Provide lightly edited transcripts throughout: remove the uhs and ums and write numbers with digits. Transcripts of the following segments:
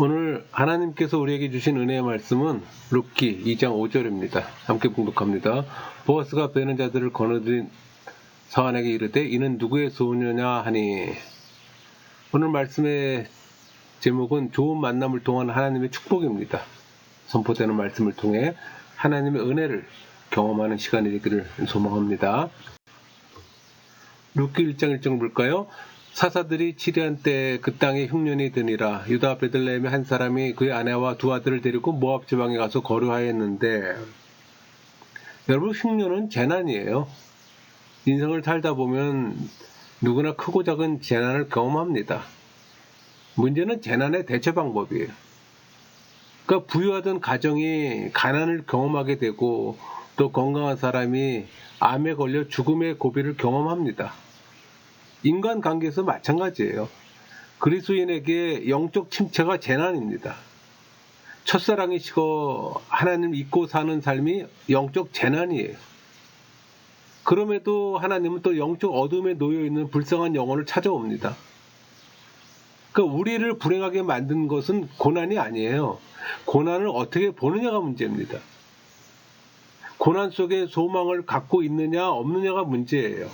오늘 하나님께서 우리에게 주신 은혜의 말씀은 룻기 2장 5절입니다. 함께 봉독합니다. 보아스가 베는 자들을 거느린 사환에게 이르되 이는 누구의 소녀냐 하니. 오늘 말씀의 제목은 좋은 만남을 통한 하나님의 축복입니다. 선포되는 말씀을 통해 하나님의 은혜를 경험하는 시간이 되기를 소망합니다. 룻기 1장 1절 볼까요? 사사들이 치리한 때 그 땅에 흉년이 드니라. 유다 베들레헴의 한 사람이 그의 아내와 두 아들을 데리고 모압 지방에 가서 거류하였는데, 여러분, 흉년은 재난이에요. 인생을 살다 보면 누구나 크고 작은 재난을 경험합니다. 문제는 재난의 대처 방법이에요. 그러니까 부유하던 가정이 가난을 경험하게 되고, 또 건강한 사람이 암에 걸려 죽음의 고비를 경험합니다. 인간관계에서 마찬가지예요. 그리스도인에게 영적 침체가 재난입니다. 첫사랑이 식어 하나님을 잊고 사는 삶이 영적 재난이에요. 그럼에도 하나님은 또 영적 어둠에 놓여있는 불쌍한 영혼을 찾아옵니다. 그러니까 우리를 불행하게 만든 것은 고난이 아니에요. 고난을 어떻게 보느냐가 문제입니다. 고난 속에 소망을 갖고 있느냐 없느냐가 문제예요.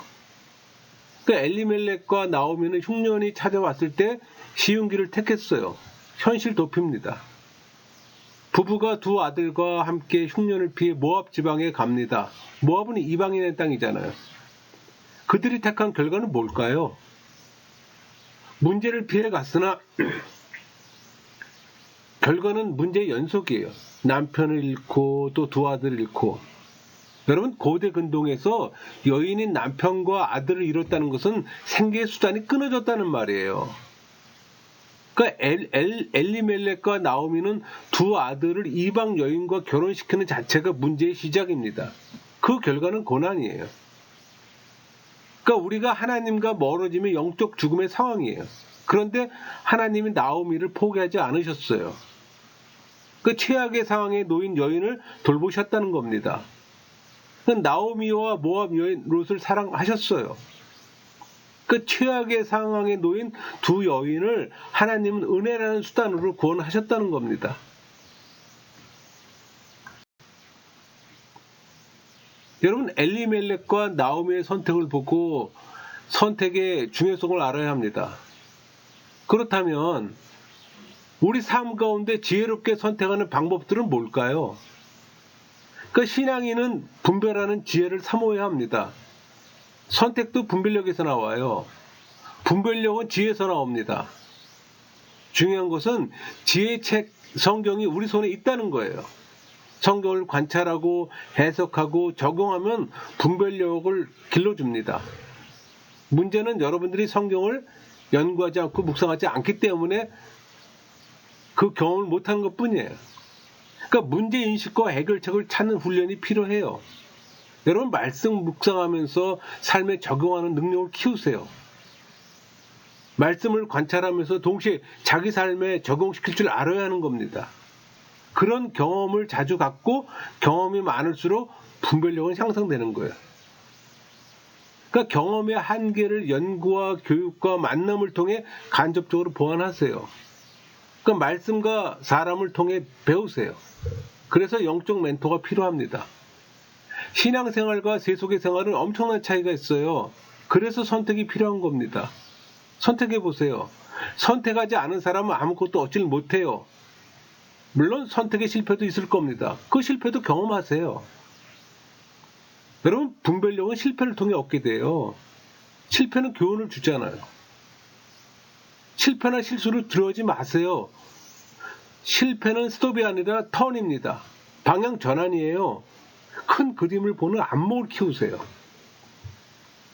그러니까 엘리멜렉과 나오미는 흉년이 찾아왔을 때 쉬운 길을 택했어요. 현실 도피입니다. 부부가 두 아들과 함께 흉년을 피해 모압 지방에 갑니다. 모압은 이방인의 땅이잖아요. 그들이 택한 결과는 뭘까요? 문제를 피해 갔으나 결과는 문제의 연속이에요. 남편을 잃고 또 두 아들을 잃고. 여러분, 고대 근동에서 여인인 남편과 아들을 잃었다는 것은 생계 수단이 끊어졌다는 말이에요. 그러니까 엘리멜렉과 나오미는 두 아들을 이방 여인과 결혼시키는 자체가 문제의 시작입니다. 그 결과는 고난이에요. 그러니까 우리가 하나님과 멀어지면 영적 죽음의 상황이에요. 그런데 하나님이 나오미를 포기하지 않으셨어요. 그 최악의 상황에 놓인 여인을 돌보셨다는 겁니다. 나오미와 모압 여인 롯을 사랑하셨어요. 그 최악의 상황에 놓인 두 여인을 하나님은 은혜라는 수단으로 구원하셨다는 겁니다. 여러분, 엘리멜렉과 나오미의 선택을 보고 선택의 중요성을 알아야 합니다. 그렇다면 우리 삶 가운데 지혜롭게 선택하는 방법들은 뭘까요? 그 신앙인은 분별하는 지혜를 사모해야 합니다. 선택도 분별력에서 나와요. 분별력은 지혜에서 나옵니다. 중요한 것은 지혜의 책 성경이 우리 손에 있다는 거예요. 성경을 관찰하고 해석하고 적용하면 분별력을 길러줍니다. 문제는 여러분들이 성경을 연구하지 않고 묵상하지 않기 때문에 그 경험을 못하는 것뿐이에요. 그러니까 문제인식과 해결책을 찾는 훈련이 필요해요. 여러분, 말씀 묵상하면서 삶에 적용하는 능력을 키우세요. 말씀을 관찰하면서 동시에 자기 삶에 적용시킬 줄 알아야 하는 겁니다. 그런 경험을 자주 갖고 경험이 많을수록 분별력은 향상되는 거예요. 그러니까 경험의 한계를 연구와 교육과 만남을 통해 간접적으로 보완하세요. 그러니까 말씀과 사람을 통해 배우세요. 그래서 영적 멘토가 필요합니다. 신앙생활과 세속의 생활은 엄청난 차이가 있어요. 그래서 선택이 필요한 겁니다. 선택해 보세요. 선택하지 않은 사람은 아무것도 얻지를 못해요. 물론 선택의 실패도 있을 겁니다. 그 실패도 경험하세요. 여러분, 분별력은 실패를 통해 얻게 돼요. 실패는 교훈을 주잖아요. 실패나 실수를 두려워하지 마세요. 실패는 스톱이 아니라 턴입니다. 방향 전환이에요. 큰 그림을 보는 안목을 키우세요.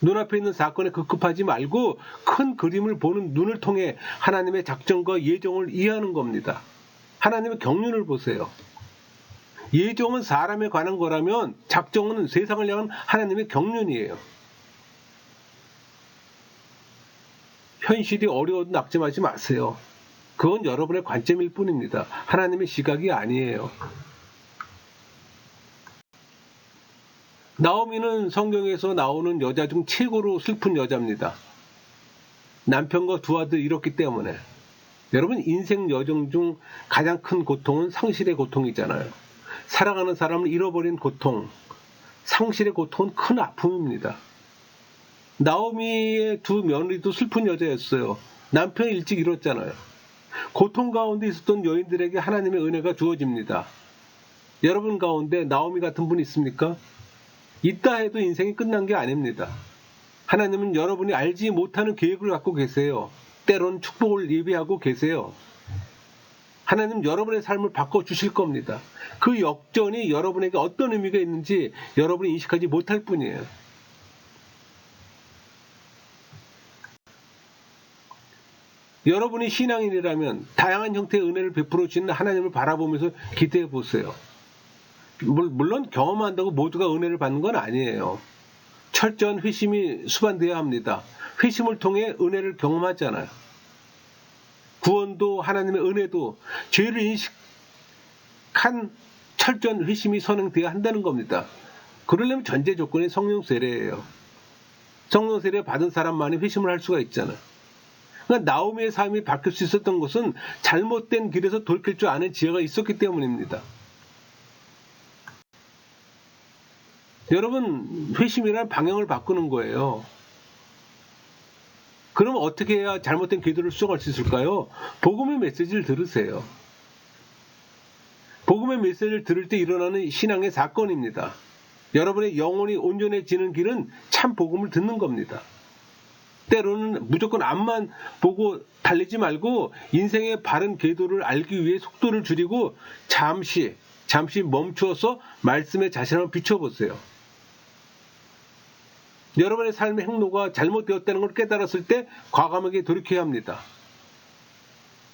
눈앞에 있는 사건에 급급하지 말고 큰 그림을 보는 눈을 통해 하나님의 작정과 예정을 이해하는 겁니다. 하나님의 경륜을 보세요. 예정은 사람에 관한 거라면 작정은 세상을 향한 하나님의 경륜이에요. 현실이 어려워도 낙심하지 마세요. 그건 여러분의 관점일 뿐입니다. 하나님의 시각이 아니에요. 나오미는 성경에서 나오는 여자 중 최고로 슬픈 여자입니다. 남편과 두 아들 잃었기 때문에. 여러분, 인생 여정 중 가장 큰 고통은 상실의 고통이잖아요. 사랑하는 사람을 잃어버린 고통, 상실의 고통은 큰 아픔입니다. 나오미의 두 며느리도 슬픈 여자였어요. 남편이 일찍 잃었잖아요. 고통 가운데 있었던 여인들에게 하나님의 은혜가 주어집니다. 여러분 가운데 나오미 같은 분 있습니까? 있다 해도 인생이 끝난 게 아닙니다. 하나님은 여러분이 알지 못하는 계획을 갖고 계세요. 때론 축복을 예비하고 계세요. 하나님 여러분의 삶을 바꿔주실 겁니다. 그 역전이 여러분에게 어떤 의미가 있는지 여러분이 인식하지 못할 뿐이에요. 여러분이 신앙인이라면 다양한 형태의 은혜를 베풀어 주시는 하나님을 바라보면서 기대해 보세요. 물론 경험한다고 모두가 은혜를 받는 건 아니에요. 철저한 회심이 수반되어야 합니다. 회심을 통해 은혜를 경험하잖아요. 구원도 하나님의 은혜도 죄를 인식한 철저한 회심이 선행되어야 한다는 겁니다. 그러려면 전제 조건이 성령 세례예요. 성령 세례 받은 사람만이 회심을 할 수가 있잖아요. 그러니까 나오미의 삶이 바뀔 수 있었던 것은 잘못된 길에서 돌이킬 줄 아는 지혜가 있었기 때문입니다. 여러분, 회심이란 방향을 바꾸는 거예요. 그럼 어떻게 해야 잘못된 궤도를 수정할 수 있을까요? 복음의 메시지를 들으세요. 복음의 메시지를 들을 때 일어나는 신앙의 사건입니다. 여러분의 영혼이 온전해지는 길은 참 복음을 듣는 겁니다. 때로는 무조건 앞만 보고 달리지 말고 인생의 바른 궤도를 알기 위해 속도를 줄이고 잠시 멈추어서 말씀에 자신을 한번 비춰보세요. 여러분의 삶의 행로가 잘못되었다는 걸 깨달았을 때 과감하게 돌이켜야 합니다.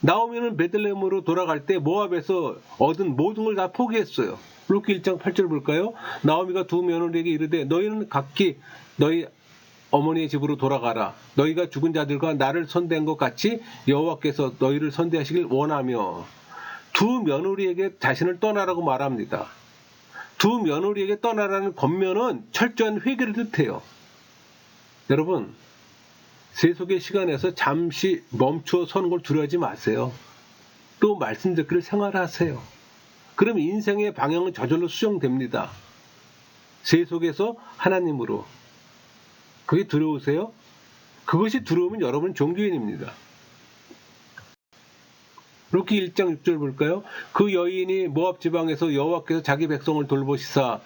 나오미는 베들레헴으로 돌아갈 때 모압에서 얻은 모든 걸 다 포기했어요. 룻기 1장 8절 볼까요? 나오미가 두 며느리에게 이르되 너희는 각기 너희 어머니의 집으로 돌아가라. 너희가 죽은 자들과 나를 선대한 것 같이 여호와께서 너희를 선대하시길 원하며 두 며느리에게 자신을 떠나라고 말합니다. 두 며느리에게 떠나라는 권면은 철저한 회개를 뜻해요. 여러분, 세속의 시간에서 잠시 멈추어 서는 걸 두려워하지 마세요. 또 말씀 듣기를 생활하세요. 그럼 인생의 방향은 저절로 수정됩니다. 세속에서 하나님으로. 그게 두려우세요? 그것이 두려우면 여러분 종교인입니다. 룻기 1장 6절 볼까요? 그 여인이 모압 지방에서 여호와께서 자기 백성을 돌보시사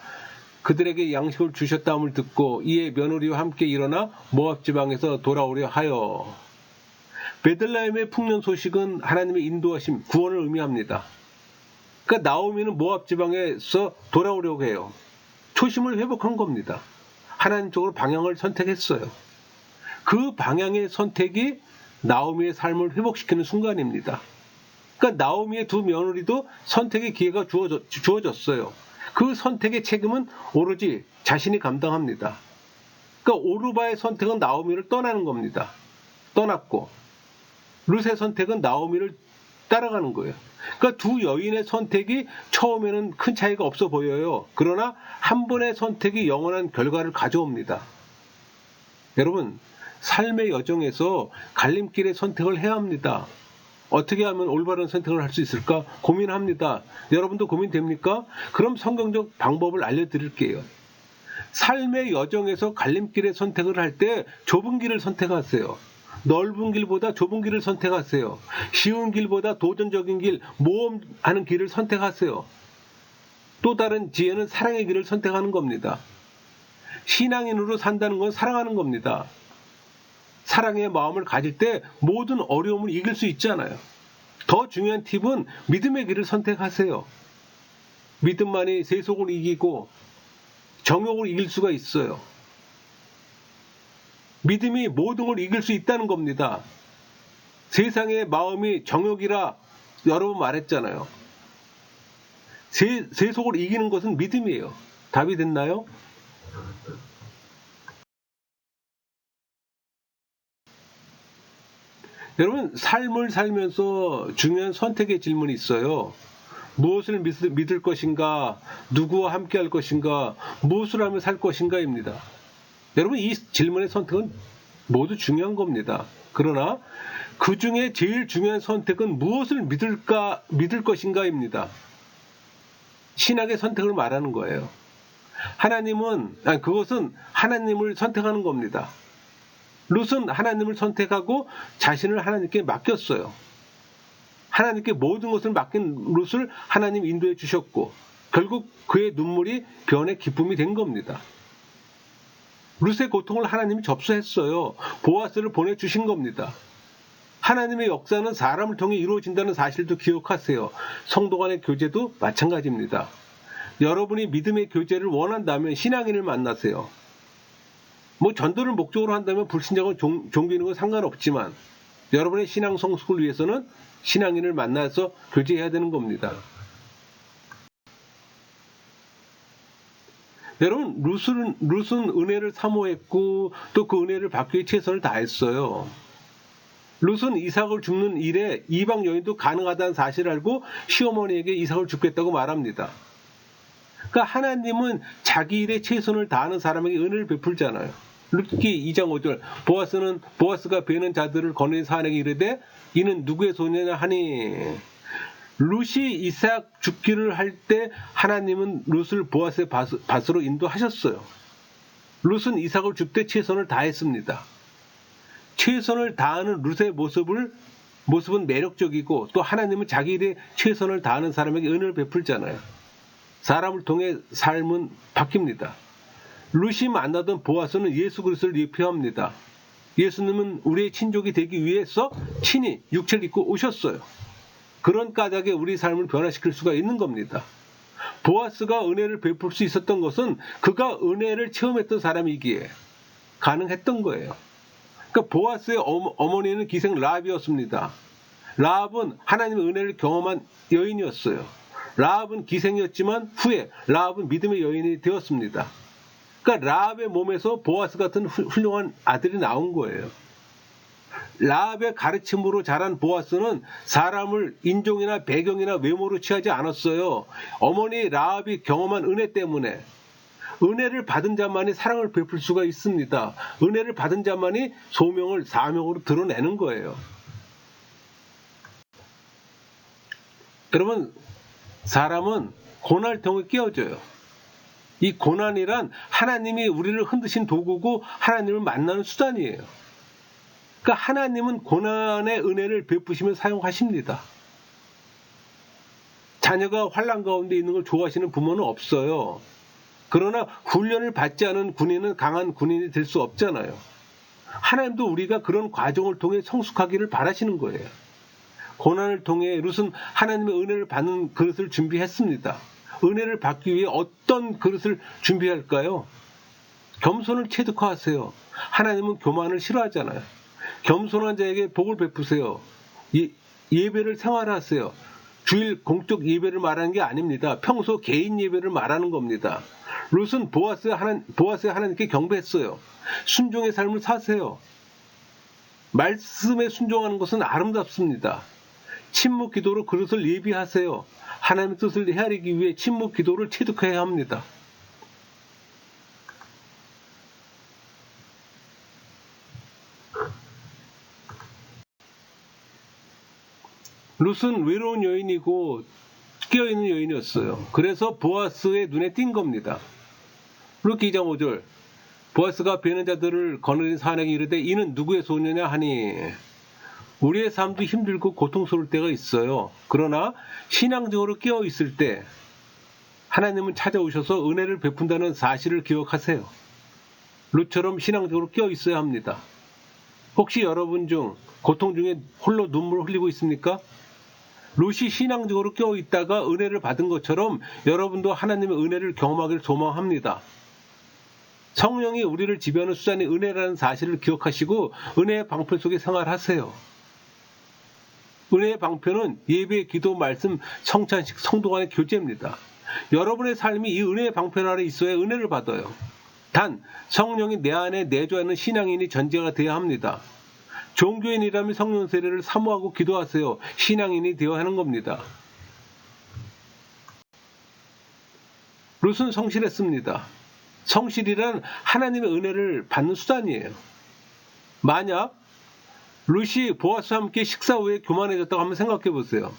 그들에게 양식을 주셨다함을 듣고 이에 며느리와 함께 일어나 모압 지방에서 돌아오려 하여. 베들레헴의 풍년 소식은 하나님의 인도하심, 구원을 의미합니다. 그러니까 나오미는 모압 지방에서 돌아오려고 해요. 초심을 회복한 겁니다. 하나님 쪽으로 방향을 선택했어요. 그 방향의 선택이 나오미의 삶을 회복시키는 순간입니다. 그러니까 나오미의 두 며느리도 선택의 기회가 주어졌어요. 그 선택의 책임은 오로지 자신이 감당합니다. 그러니까 오르바의 선택은 나오미를 떠나는 겁니다. 떠났고 룻의 선택은 나오미를 따라가는 거예요. 그러니까 두 여인의 선택이 처음에는 큰 차이가 없어 보여요. 그러나 한 번의 선택이 영원한 결과를 가져옵니다. 여러분, 삶의 여정에서 갈림길의 선택을 해야 합니다. 어떻게 하면 올바른 선택을 할 수 있을까 고민합니다. 여러분도 고민됩니까? 그럼 성경적 방법을 알려드릴게요. 삶의 여정에서 갈림길의 선택을 할 때 좁은 길을 선택하세요. 넓은 길보다 좁은 길을 선택하세요. 쉬운 길보다 도전적인 길, 모험하는 길을 선택하세요. 또 다른 지혜는 사랑의 길을 선택하는 겁니다. 신앙인으로 산다는 건 사랑하는 겁니다. 사랑의 마음을 가질 때 모든 어려움을 이길 수 있잖아요. 더 중요한 팁은 믿음의 길을 선택하세요. 믿음만이 세속을 이기고 정욕을 이길 수가 있어요. 믿음이 모든 걸 이길 수 있다는 겁니다. 세상의 마음이 정욕이라 여러 번 말했잖아요. 세속을 이기는 것은 믿음이에요. 답이 됐나요? 여러분, 삶을 살면서 중요한 선택의 질문이 있어요. 무엇을 믿을 것인가, 누구와 함께 할 것인가, 무엇을 하며 살 것인가입니다. 여러분, 이 질문의 선택은 모두 중요한 겁니다. 그러나 그 중에 제일 중요한 선택은 무엇을 믿을 것인가입니다. 신학의 선택을 말하는 거예요. 그것은 하나님을 선택하는 겁니다. 룻은 하나님을 선택하고 자신을 하나님께 맡겼어요. 하나님께 모든 것을 맡긴 룻을 하나님 인도해 주셨고 결국 그의 눈물이 변의 기쁨이 된 겁니다. 룻의 고통을 하나님이 접수했어요. 보아스를 보내주신 겁니다. 하나님의 역사는 사람을 통해 이루어진다는 사실도 기억하세요. 성도 간의 교제도 마찬가지입니다. 여러분이 믿음의 교제를 원한다면 신앙인을 만나세요. 전도를 목적으로 한다면 불신자건 종교인건 상관없지만 여러분의 신앙 성숙을 위해서는 신앙인을 만나서 교제해야 되는 겁니다. 여러분, 룻은 은혜를 사모했고 또 그 은혜를 받기 위해 최선을 다했어요. 룻은 이삭을 줍는 일에 이방 여인도 가능하다는 사실을 알고 시어머니에게 이삭을 줍겠다고 말합니다. 그러니까 하나님은 자기 일에 최선을 다하는 사람에게 은혜를 베풀잖아요. 룻기 2장 5절 보아스가 베는 자들을 거느린 사안에게 이르되 이는 누구의 소녀냐 하니 룻이 이삭 죽기를 할 때 하나님은 룻을 보아스의 밭으로 인도하셨어요. 룻은 이삭을 줄 때 최선을 다했습니다. 최선을 다하는 룻의 모습은 매력적이고 또 하나님은 자기 일에 최선을 다하는 사람에게 은혜를 베풀잖아요. 사람을 통해 삶은 바뀝니다. 룻이 만나던 보아스는 예수 그리스도를 예표합니다. 예수님은 우리의 친족이 되기 위해서 친히 육체를 입고 오셨어요. 그런 까닭에 우리 삶을 변화시킬 수가 있는 겁니다. 보아스가 은혜를 베풀 수 있었던 것은 그가 은혜를 체험했던 사람이기에 가능했던 거예요. 그러니까 보아스의 어머니는 기생 라합이었습니다. 라합은 하나님의 은혜를 경험한 여인이었어요. 라합은 기생이었지만 후에 라합은 믿음의 여인이 되었습니다. 그러니까 라합의 몸에서 보아스 같은 훌륭한 아들이 나온 거예요. 라합의 가르침으로 자란 보아스는 사람을 인종이나 배경이나 외모로 취하지 않았어요. 어머니 라합이 경험한 은혜 때문에 은혜를 받은 자만이 사랑을 베풀 수가 있습니다. 은혜를 받은 자만이 소명을 사명으로 드러내는 거예요. 여러분, 사람은 고난을 통해 깨어져요. 이 고난이란 하나님이 우리를 흔드신 도구고 하나님을 만나는 수단이에요. 그러니까 하나님은 고난의 은혜를 베푸시며 사용하십니다. 자녀가 환난 가운데 있는 걸 좋아하시는 부모는 없어요. 그러나 훈련을 받지 않은 군인은 강한 군인이 될 수 없잖아요. 하나님도 우리가 그런 과정을 통해 성숙하기를 바라시는 거예요. 고난을 통해 룻은 하나님의 은혜를 받는 그릇을 준비했습니다. 은혜를 받기 위해 어떤 그릇을 준비할까요? 겸손을 체득화하세요. 하나님은 교만을 싫어하잖아요. 겸손한 자에게 복을 베푸세요. 예배를 생활하세요. 주일 공적 예배를 말하는 게 아닙니다. 평소 개인 예배를 말하는 겁니다. 룻은 보아스의 하나님께 경배했어요. 순종의 삶을 사세요. 말씀에 순종하는 것은 아름답습니다. 침묵 기도로 그릇을 예비하세요. 하나님의 뜻을 헤아리기 위해 침묵 기도를 체득해야 합니다. 룻은 외로운 여인이고 깨어있는 여인이었어요. 그래서 보아스의 눈에 띈 겁니다. 룻기 2장 5절 보아스가 베는 자들을 거느린 사안에게 이르되 이는 누구의 소녀냐 하니 우리의 삶도 힘들고 고통스러울 때가 있어요. 그러나 신앙적으로 깨어있을 때 하나님은 찾아오셔서 은혜를 베푼다는 사실을 기억하세요. 룻처럼 신앙적으로 깨어있어야 합니다. 혹시 여러분 중 고통 중에 홀로 눈물을 흘리고 있습니까? 룻이 신앙적으로 깨어있다가 은혜를 받은 것처럼 여러분도 하나님의 은혜를 경험하기를 소망합니다. 성령이 우리를 지배하는 수단이 은혜라는 사실을 기억하시고 은혜의 방편 속에 생활하세요. 은혜의 방편은 예배, 기도, 말씀, 성찬식, 성도 간의 교제입니다. 여러분의 삶이 이 은혜의 방편 아래 있어야 은혜를 받아요. 단 성령이 내 안에 내주하는 있는 신앙인이 전제가 되어야 합니다. 종교인이라면 성령 세례를 사모하고 기도하세요. 신앙인이 되어야 하는 겁니다. 룻은 성실했습니다. 성실이란 하나님의 은혜를 받는 수단이에요. 만약 룻이 보아스와 함께 식사 후에 교만해졌다고 한번 생각해 보세요.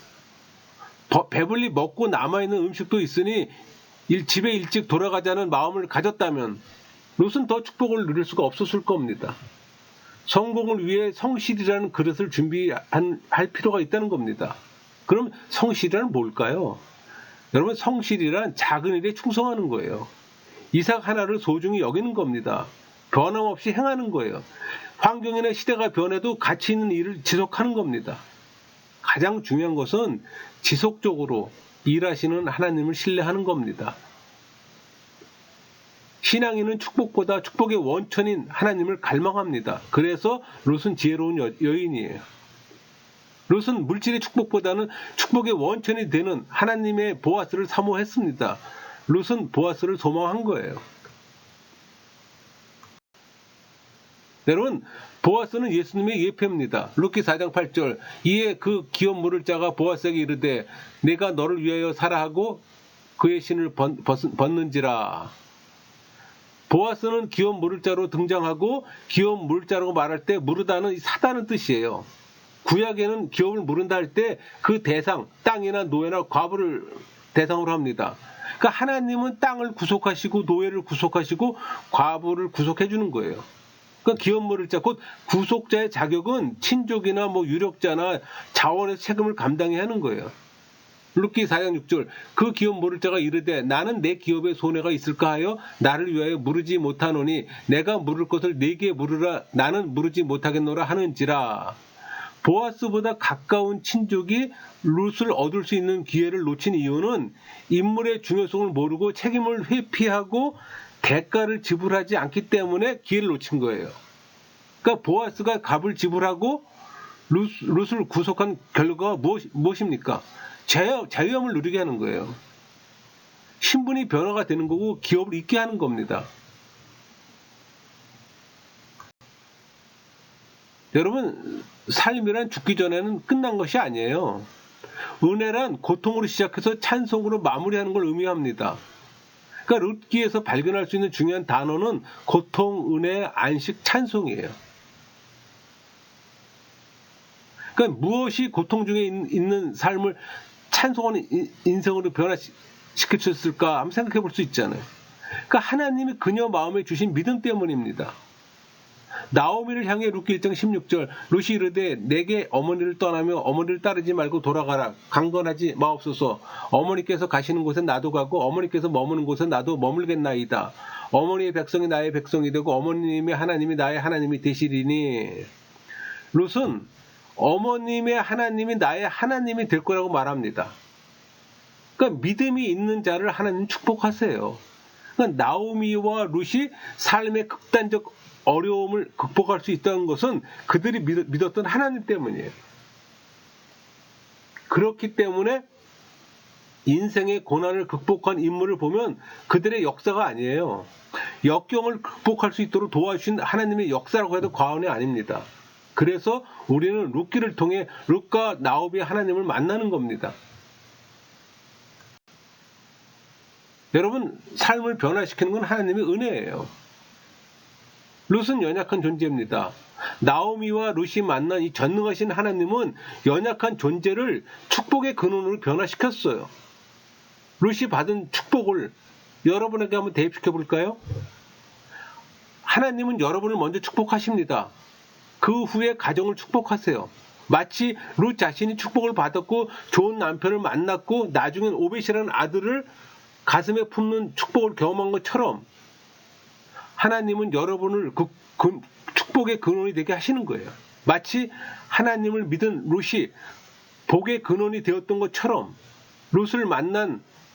배불리 먹고 남아있는 음식도 있으니 집에 일찍 돌아가자는 마음을 가졌다면 룻은 더 축복을 누릴 수가 없었을 겁니다. 성공을 위해 성실이라는 그릇을 준비할 필요가 있다는 겁니다. 그럼 성실이란 뭘까요? 여러분, 성실이란 작은 일에 충성하는 거예요. 이삭 하나를 소중히 여기는 겁니다. 변함없이 행하는 거예요. 환경이나 시대가 변해도 가치 있는 일을 지속하는 겁니다. 가장 중요한 것은 지속적으로 일하시는 하나님을 신뢰하는 겁니다. 신앙인은 축복보다 축복의 원천인 하나님을 갈망합니다. 그래서 룻은 지혜로운 여인이에요. 룻은 물질의 축복보다는 축복의 원천이 되는 하나님의 보아스를 사모했습니다. 룻은 보아스를 소망한 거예요. 여러분, 보아스는 예수님의 예표입니다. 룻기 4장 8절. 이에 그 기업 물을 자가 보아스에게 이르되 내가 너를 위하여 사라 하고 그의 신을 벗는지라. 보아스는 기업 물을 자로 등장하고 기업 물을 자라고 말할 때 무르다는 사다는 뜻이에요. 구약에는 기업을 무른다 할 때 그 대상, 땅이나 노예나 과부를 대상으로 합니다. 그러니까 하나님은 땅을 구속하시고 노예를 구속하시고 과부를 구속해 주는 거예요. 그러니까 기업 물을 자, 곧 구속자의 자격은 친족이나 유력자나 자원의 세금을 감당해야 하는 거예요. 룻기 4장 6절. 그 기업 물을 자가 이르되 나는 내 기업에 손해가 있을까 하여 나를 위하여 물으지 못하노니 내가 물을 것을 네게 물으라 나는 물으지 못하겠노라 하는지라. 보아스보다 가까운 친족이 룻을 얻을 수 있는 기회를 놓친 이유는 인물의 중요성을 모르고 책임을 회피하고 대가를 지불하지 않기 때문에 기회를 놓친 거예요. 그러니까 보아스가 값을 지불하고 룻을 구속한 결과가 무엇입니까? 자유함을 누리게 하는 거예요. 신분이 변화가 되는 거고 기업을 잊게 하는 겁니다. 여러분, 삶이란 죽기 전에는 끝난 것이 아니에요. 은혜란 고통으로 시작해서 찬송으로 마무리하는 걸 의미합니다. 그러니까 룻기에서 발견할 수 있는 중요한 단어는 고통, 은혜, 안식, 찬송이에요. 그러니까 무엇이 고통 중에 있는 삶을 찬송하는 인생으로 변화시킬 수 있을까 한번 생각해 볼 수 있잖아요. 그러니까 하나님이 그녀 마음에 주신 믿음 때문입니다. 나오미를 향해 룻기 1장 16절. 룻이 이르되 내게 어머니를 떠나며 어머니를 따르지 말고 돌아가라. 강건하지 마옵소서. 어머니께서 가시는 곳에 나도 가고 어머니께서 머무는 곳에 나도 머물겠나이다. 어머니의 백성이 나의 백성이 되고 어머님의 하나님이 나의 하나님이 되시리니. 룻은 어머님의 하나님이 나의 하나님이 될 거라고 말합니다. 그러니까 믿음이 있는 자를 하나님 축복하세요. 그러니까 나오미와 룻이 삶의 극단적 어려움을 극복할 수 있다는 것은 그들이 믿었던 하나님 때문이에요. 그렇기 때문에 인생의 고난을 극복한 인물을 보면 그들의 역사가 아니에요. 역경을 극복할 수 있도록 도와주신 하나님의 역사라고 해도 과언이 아닙니다. 그래서 우리는 룻기를 통해 룻과 나오미의 하나님을 만나는 겁니다. 여러분, 삶을 변화시키는 건 하나님의 은혜예요. 룻은 연약한 존재입니다. 나오미와 룻이 만난 이 전능하신 하나님은 연약한 존재를 축복의 근원으로 변화시켰어요. 룻이 받은 축복을 여러분에게 한번 대입시켜 볼까요? 하나님은 여러분을 먼저 축복하십니다. 그 후에 가정을 축복하세요. 마치 룻 자신이 축복을 받았고 좋은 남편을 만났고 나중엔 오벳이라는 아들을 가슴에 품는 축복을 경험한 것처럼 하나님은 여러분을 그 축복의 근원이 되게 하시는 거예요. 마치 하나님을 믿은 룻이 복의 근원이 되었던 것처럼 룻을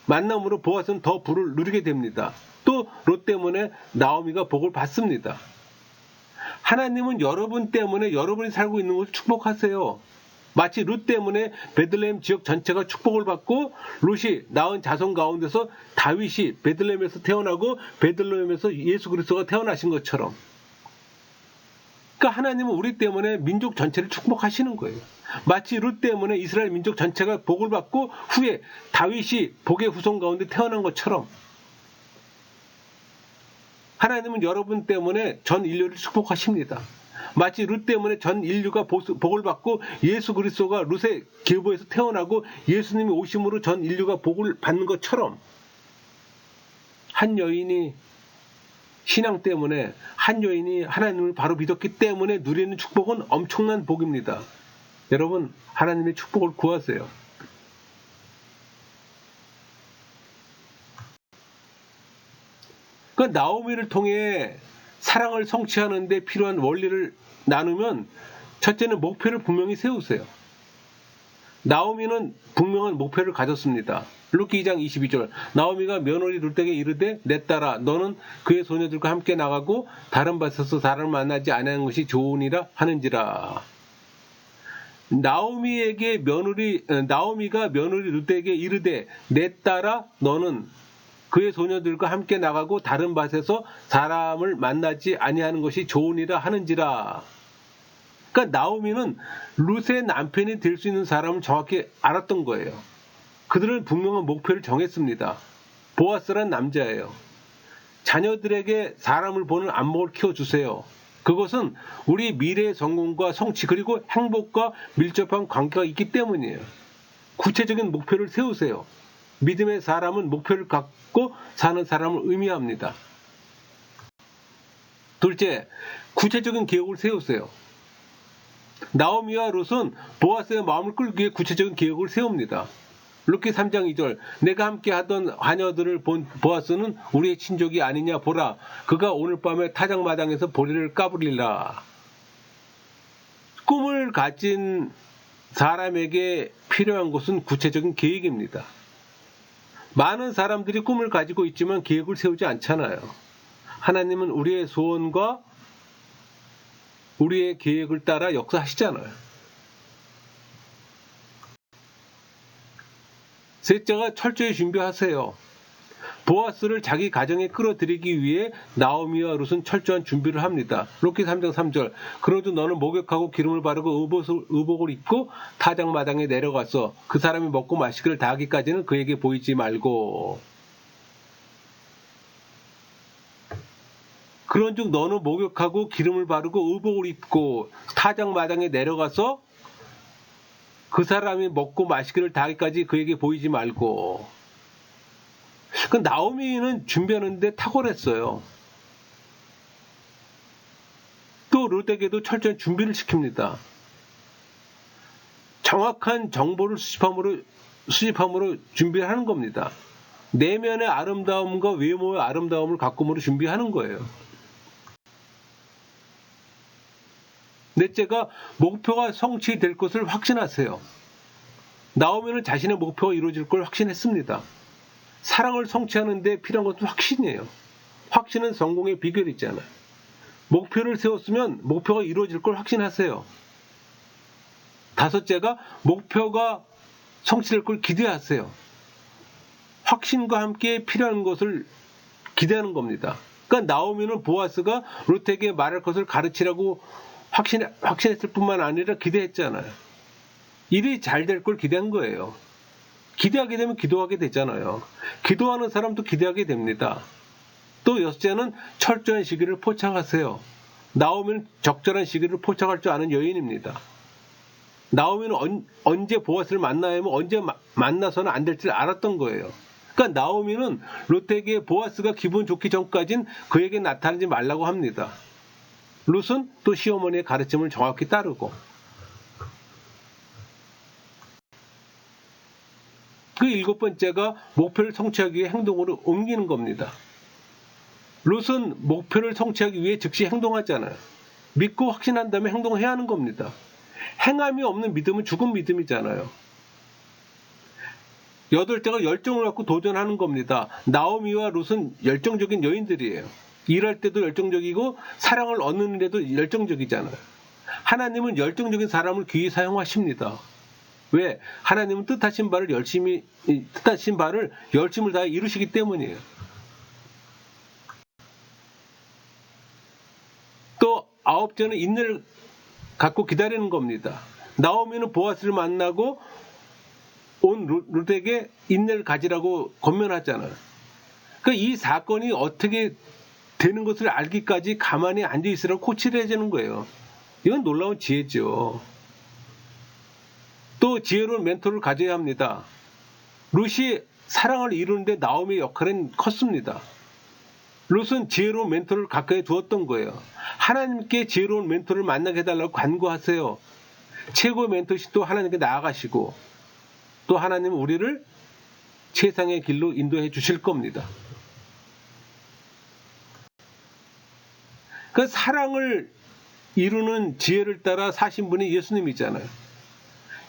만남으로 보아스는 더 부를 누리게 됩니다. 또 룻 때문에 나오미가 복을 받습니다. 하나님은 여러분 때문에 여러분이 살고 있는 곳을 축복하세요. 마치 룻 때문에 베들레헴 지역 전체가 축복을 받고 룻이 낳은 자손 가운데서 다윗이 베들레헴에서 태어나고 베들레헴에서 예수 그리스도가 태어나신 것처럼. 그러니까 하나님은 우리 때문에 민족 전체를 축복하시는 거예요. 마치 룻 때문에 이스라엘 민족 전체가 복을 받고 후에 다윗이 복의 후손 가운데 태어난 것처럼 하나님은 여러분 때문에 전 인류를 축복하십니다. 마치 룻 때문에 전 인류가 복을 받고 예수 그리스도가 룻의 계보에서 태어나고 예수님이 오심으로 전 인류가 복을 받는 것처럼 한 여인이 신앙 때문에 한 여인이 하나님을 바로 믿었기 때문에 누리는 축복은 엄청난 복입니다. 여러분, 하나님의 축복을 구하세요. 그 나오미를 통해 사랑을 성취하는 데 필요한 원리를 나누면 첫째는 목표를 분명히 세우세요. 나오미는 분명한 목표를 가졌습니다. 룻기 2장 22절 나오미가 며느리 룻에게 이르되 내 딸아 너는 그의 소녀들과 함께 나가고 다른 밭에서 사람을 만나지 아니하는 것이 좋으니라 하는지라. 나오미가 며느리 룻에게 이르되 내 딸아 너는 그의 소녀들과 함께 나가고 다른 밭에서 사람을 만나지 아니하는 것이 좋으니라 하는지라. 그러니까 나오미는 룻의 남편이 될 수 있는 사람을 정확히 알았던 거예요. 그들은 분명한 목표를 정했습니다. 보아스란 남자예요. 자녀들에게 사람을 보는 안목을 키워주세요. 그것은 우리 미래의 성공과 성취 그리고 행복과 밀접한 관계가 있기 때문이에요. 구체적인 목표를 세우세요. 믿음의 사람은 목표를 갖고 사는 사람을 의미합니다. 둘째, 구체적인 계획을 세우세요. 나오미와 룻은 보아스의 마음을 끌기 위해 구체적인 계획을 세웁니다. 룻기 3장 2절 내가 함께 하던 하녀들을 본 보아스는 우리의 친족이 아니냐 보라 그가 오늘 밤에 타작마당에서 보리를 까부리라. 꿈을 가진 사람에게 필요한 것은 구체적인 계획입니다. 많은 사람들이 꿈을 가지고 있지만 계획을 세우지 않잖아요. 하나님은 우리의 소원과 우리의 계획을 따라 역사하시잖아요. 셋째가 철저히 준비하세요. 보아스를 자기 가정에 끌어들이기 위해 나오미와 룻은 철저한 준비를 합니다. 룻기 3장 3절 그러도 너는 목욕하고 기름을 바르고 의복을 입고 타작마당에 내려가서 그 사람이 먹고 마시기를 다 하기까지는 그에게 보이지 말고 그런즉 너는 목욕하고 기름을 바르고 의복을 입고 타작마당에 내려가서 그 사람이 먹고 마시기를 다 하기까지 그에게 보이지 말고. 그 나오미는 준비하는데 탁월했어요. 또 룻에게도 철저한 준비를 시킵니다. 정확한 정보를 수집함으로 준비를 하는 겁니다. 내면의 아름다움과 외모의 아름다움을 가꿈으로 준비하는 거예요. 넷째가 목표가 성취될 것을 확신하세요. 나오미는 자신의 목표가 이루어질 걸 확신했습니다. 사랑을 성취하는 데 필요한 것은 확신이에요. 확신은 성공의 비결이잖아요. 목표를 세웠으면 목표가 이루어질 걸 확신하세요. 다섯째가 목표가 성취될 걸 기대하세요. 확신과 함께 필요한 것을 기대하는 겁니다. 그러니까 나오미는 보아스가 룻에게 말할 것을 가르치라고 확신했을 뿐만 아니라 기대했잖아요. 일이 잘 될 걸 기대한 거예요. 기대하게 되면 기도하게 되잖아요. 기도하는 사람도 기대하게 됩니다. 또 여섯째는 철저한 시기를 포착하세요. 나오미는 적절한 시기를 포착할 줄 아는 여인입니다. 나오미는 언제 보아스를 만나야 하면 언제 만나서는 안 될 줄 알았던 거예요. 그러니까 나오미는 룻에게 보아스가 기분 좋기 전까진 그에게 나타나지 말라고 합니다. 룻은 또 시어머니의 가르침을 정확히 따르고 그 일곱 번째가 목표를 성취하기 위해 행동으로 옮기는 겁니다. 룻은 목표를 성취하기 위해 즉시 행동하잖아요. 믿고 확신한 다음에 행동해야 하는 겁니다. 행함이 없는 믿음은 죽은 믿음이잖아요. 여덟째가 열정을 갖고 도전하는 겁니다. 나오미와 룻은 열정적인 여인들이에요. 일할 때도 열정적이고 사랑을 얻는 데도 열정적이잖아요. 하나님은 열정적인 사람을 귀히 사용하십니다. 왜? 하나님은 뜻하신 바를 열심을 다해 이루시기 때문이에요. 또 아홉째는 인내를 갖고 기다리는 겁니다. 나오미는 보아스를 만나고 온 룻에게 인내를 가지라고 권면하잖아요. 그러니까 이 사건이 어떻게 되는 것을 알기까지 가만히 앉아 있으라고 코치를 해주는 거예요. 이건 놀라운 지혜죠. 또 지혜로운 멘토를 가져야 합니다. 룻이 사랑을 이루는데 나오미의 역할은 컸습니다. 룻은 지혜로운 멘토를 가까이 두었던 거예요. 하나님께 지혜로운 멘토를 만나게 해달라고 간구하세요. 최고의 멘토시도 하나님께 나아가시고 또 하나님은 우리를 최상의 길로 인도해 주실 겁니다. 그 사랑을 이루는 지혜를 따라 사신 분이 예수님이잖아요.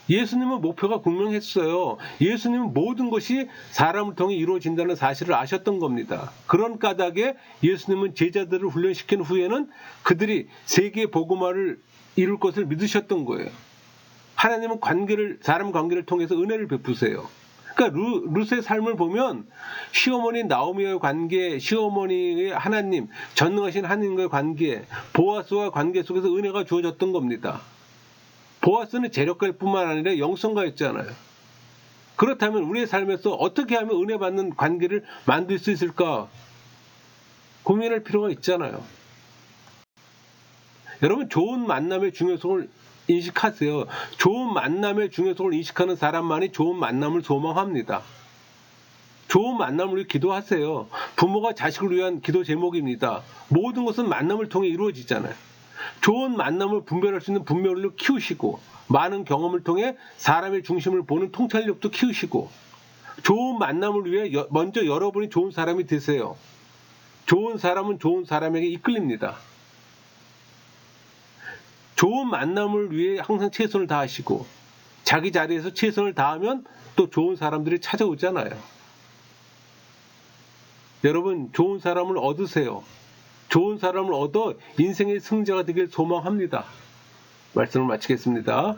예수님은 목표가 분명했어요. 예수님은 모든 것이 사람을 통해 이루어진다는 사실을 아셨던 겁니다. 그런 까닭에 예수님은 제자들을 훈련시킨 후에는 그들이 세계의 복음화를 이룰 것을 믿으셨던 거예요. 하나님은 사람 관계를 통해서 은혜를 베푸세요. 그러니까 룻의 삶을 보면 시어머니 나오미와의 관계, 시어머니의 하나님, 전능하신 하나님과의 관계, 보아스와 관계 속에서 은혜가 주어졌던 겁니다. 보아스는 재력가일 뿐만 아니라 영성가였잖아요. 그렇다면 우리의 삶에서 어떻게 하면 은혜 받는 관계를 만들 수 있을까 고민할 필요가 있잖아요. 여러분, 좋은 만남의 중요성을 인식하세요. 좋은 만남의 중요성을 인식하는 사람만이 좋은 만남을 소망합니다. 좋은 만남을 위해 기도하세요. 부모가 자식을 위한 기도 제목입니다. 모든 것은 만남을 통해 이루어지잖아요. 좋은 만남을 분별할 수 있는 분별력을 키우시고 많은 경험을 통해 사람의 중심을 보는 통찰력도 키우시고 좋은 만남을 위해 먼저 여러분이 좋은 사람이 되세요. 좋은 사람은 좋은 사람에게 이끌립니다. 좋은 만남을 위해 항상 최선을 다하시고 자기 자리에서 최선을 다하면 또 좋은 사람들이 찾아오잖아요. 여러분, 좋은 사람을 얻으세요. 좋은 사람을 얻어 인생의 승자가 되길 소망합니다. 말씀을 마치겠습니다.